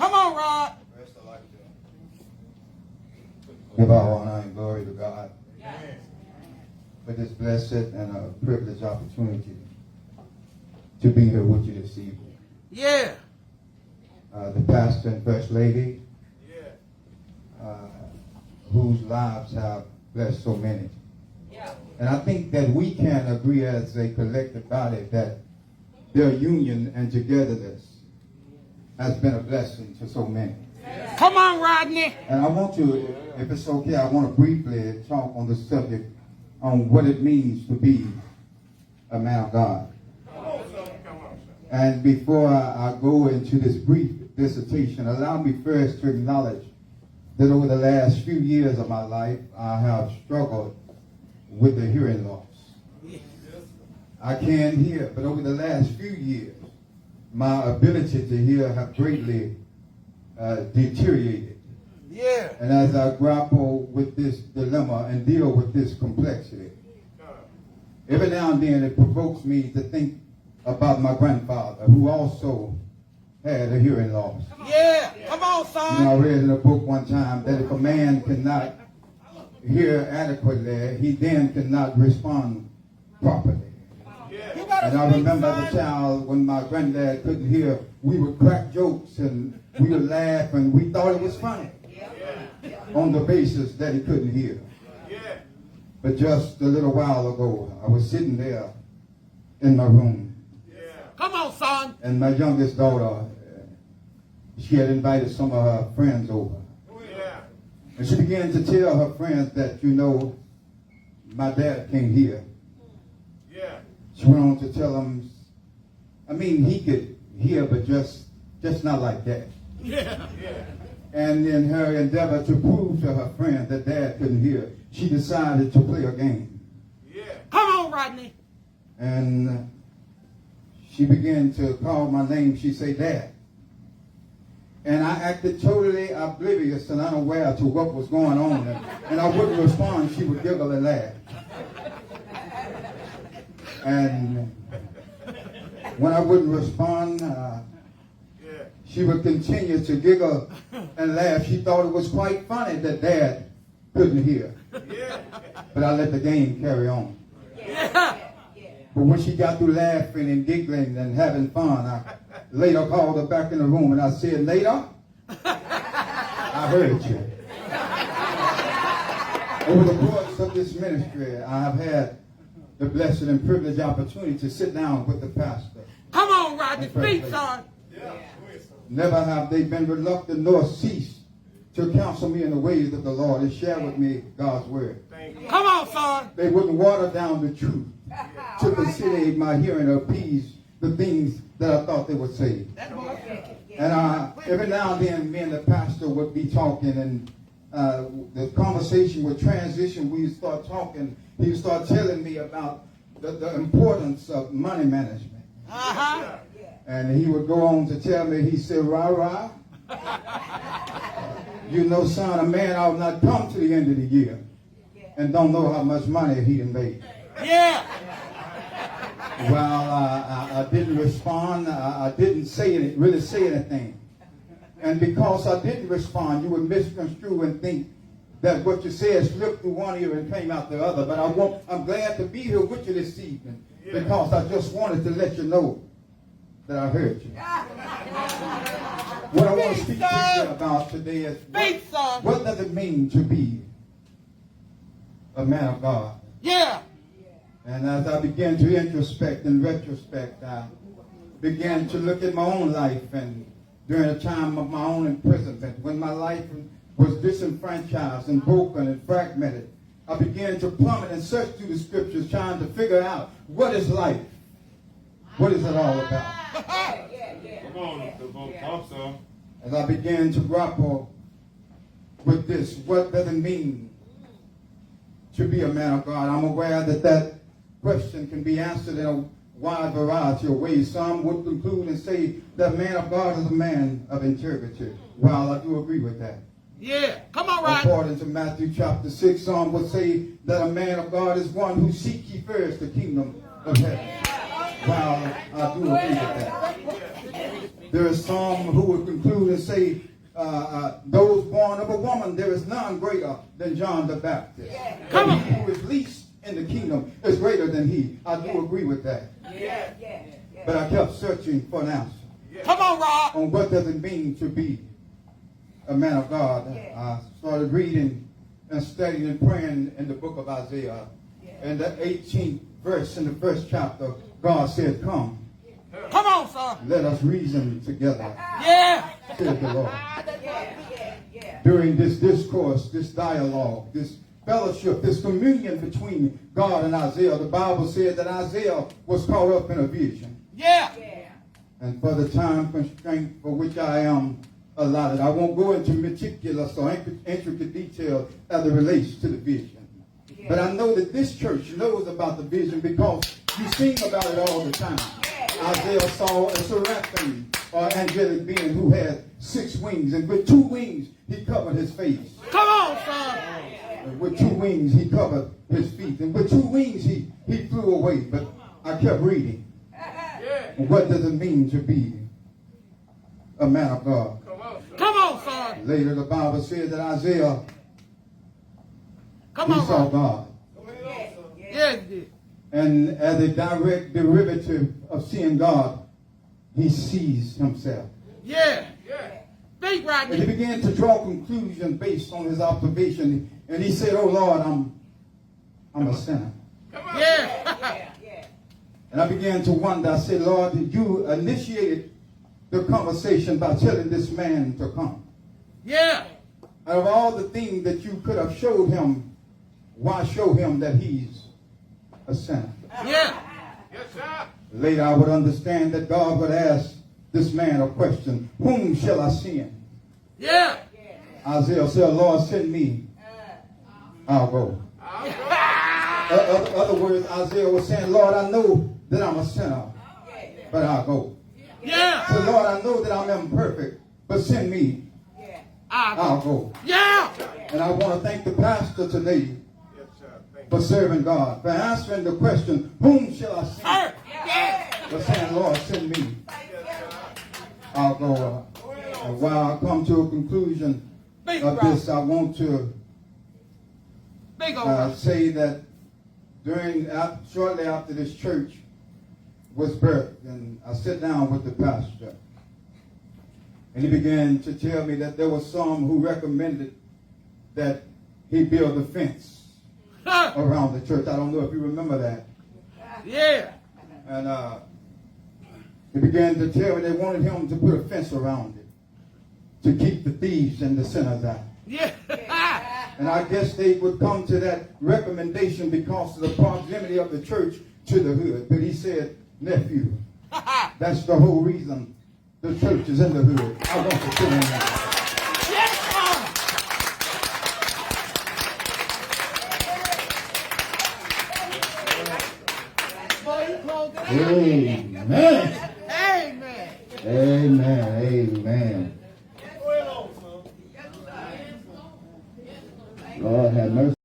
Come on, Rod. Give all honor and glory to God for this blessed and a privileged opportunity to be here with you this evening. Yeah. The pastor and first lady, whose lives have blessed so many. And I think that we can agree as a collective body that their union and togetherness has been a blessing to so many. Come on, Rodney. And I want to, if it's okay, I want to briefly talk on the subject on what it means to be a man of God. And before I go into this brief dissertation, allow me first to acknowledge that over the last few years of my life, I have struggled with the hearing loss. I can hear, but over the last few years, my ability to hear have greatly deteriorated. Yeah. And as I grapple with this dilemma and deal with this complexity, every now and then it provokes me to think about my grandfather, who also had a hearing loss. Yeah. Come on, son. You know, I read in a book one time that if a man cannot hear adequately, he then cannot respond properly. And I remember as a child when my granddad couldn't hear, we would crack jokes and we would laugh and we thought it was funny on the basis that he couldn't hear. But just a little while ago, I was sitting there in my room. Come on, son. And my youngest daughter, she had invited some of her friends over. And she began to tell her friends that, you know, my dad came here. She went on to tell them, I mean, he could hear, but just not like that. Yeah. And in her endeavor to prove to her friend that dad couldn't hear, she decided to play a game. Come on, Rodney. And she began to call my name. She said, Dad. And I acted totally oblivious and unaware to what was going on. And I wouldn't respond. She would giggle and laugh. And when I wouldn't respond, she would continue to giggle and laugh. She thought it was quite funny that Dad couldn't hear. But I let the game carry on. But when she got through laughing and giggling and having fun, I later called her back in the room and I said, Later, I heard you. Over the course of this ministry, I have had the blessed and privileged opportunity to sit down with the pastor. Come on, Rodney. Speak, son. Never have they been reluctant nor ceased to counsel me in the ways of the Lord and share with me God's word. Come on, son. They wouldn't water down the truth to facilitate my hearing or appease the things that I thought they would say. And every now and then, me and the pastor would be talking, and the conversation would transition. We would start talking. He would start telling me about the importance of money management. Uh-huh. And he would go on to tell me, he said, Rah, you know, son, a man ought not come to the end of the year and don't know how much money he done made. Yeah. Well, I didn't respond. I didn't really say anything. And because I didn't respond, you would misconstrue and think that what you said slipped through one ear and came out the other. But I'm glad to be here with you this evening because I just wanted to let you know that I heard you. What I want to speak to you about today is what does it mean to be a man of God? Yeah. And as I began to introspect and retrospect, I began to look at my own life, and during a time of my own imprisonment, when my life was disenfranchised and broken and fragmented, I began to plummet and search through the scriptures, trying to figure out what is life? What is it all about? Come on, talk some. As I began to grapple with this, what does it mean to be a man of God? I'm aware that question can be answered in a wide variety of ways. Some would conclude and say that a man of God is a man of integrity. Well, I do agree with that. Yeah. Come on, Rod. According to Matthew chapter 6, some would say that a man of God is one who seeks ye first the kingdom of heaven. Well, I do agree with that. There are some who would conclude and say, those born of a woman, there is none greater than John the Baptist. Come But on. he who is least in the kingdom is greater than he. I do agree with that. But I kept searching for an answer Come on, Rob. on what does it mean to be a man of God. I started reading and studying and praying in the book of Isaiah. In the 18th verse in the first chapter, God said, come, Come on, son. let us reason together, Yeah. said the Lord. During this discourse, this dialogue, this fellowship, this communion between God and Isaiah, the Bible said that Isaiah was caught up in a vision. Yeah. And for the time constraint for which I am allotted, I won't go into meticulous or intricate detail as it relates to the vision. But I know that this church knows about the vision because you sing about it all the time. Isaiah saw a seraphim or angelic being who had 6 wings, and with 2 wings he covered his face. Come on, son. And with 2 wings he covered his feet, and with 2 wings he flew away. But I kept reading. And what does it mean to be a man of God? Come on, son. Later the Bible said that Isaiah, Come he on, saw Rob. God. Yeah, he did. And as a direct derivative of seeing God, he sees himself. Yeah. Speak, And he Rodney. began to draw conclusions based on his observation. And he said, oh Lord, I'm a sinner. Yeah. And I began to wonder, I said, Lord, you initiated the conversation by telling this man to come. Yeah. Out of all the things that you could have showed him, why show him that he's a sinner? Yeah. Later I would understand that God would ask this man a question, whom shall I send? Yeah. Isaiah said, Lord, send me. I'll go. Other words, Isaiah was saying, Lord, I know that I'm a sinner, but I'll go. Yeah. So Lord, I know that I'm imperfect, but send me. I'll go. Yeah. And I want to thank the pastor today for serving God, for answering the question, whom shall I send? Sir. Yeah. For saying, Lord, send me. I'll go. And while I come to a conclusion Big of rock. this, I want to Big old rock. say that shortly after this church was birthed, and I sat down with the pastor, and he began to tell me that there were some who recommended that he build a fence around the church. I don't know if you remember that. Yeah. And he began to tell me they wanted him to put a fence around it to keep the thieves and the sinners out. Yeah. And I guess they would come to that recommendation because of the proximity of the church to the hood. But he said, nephew, that's the whole reason the church is in the hood. I want to sit in there. Yes, sir. Amen. Amen. Amen. Amen. Lord have mercy.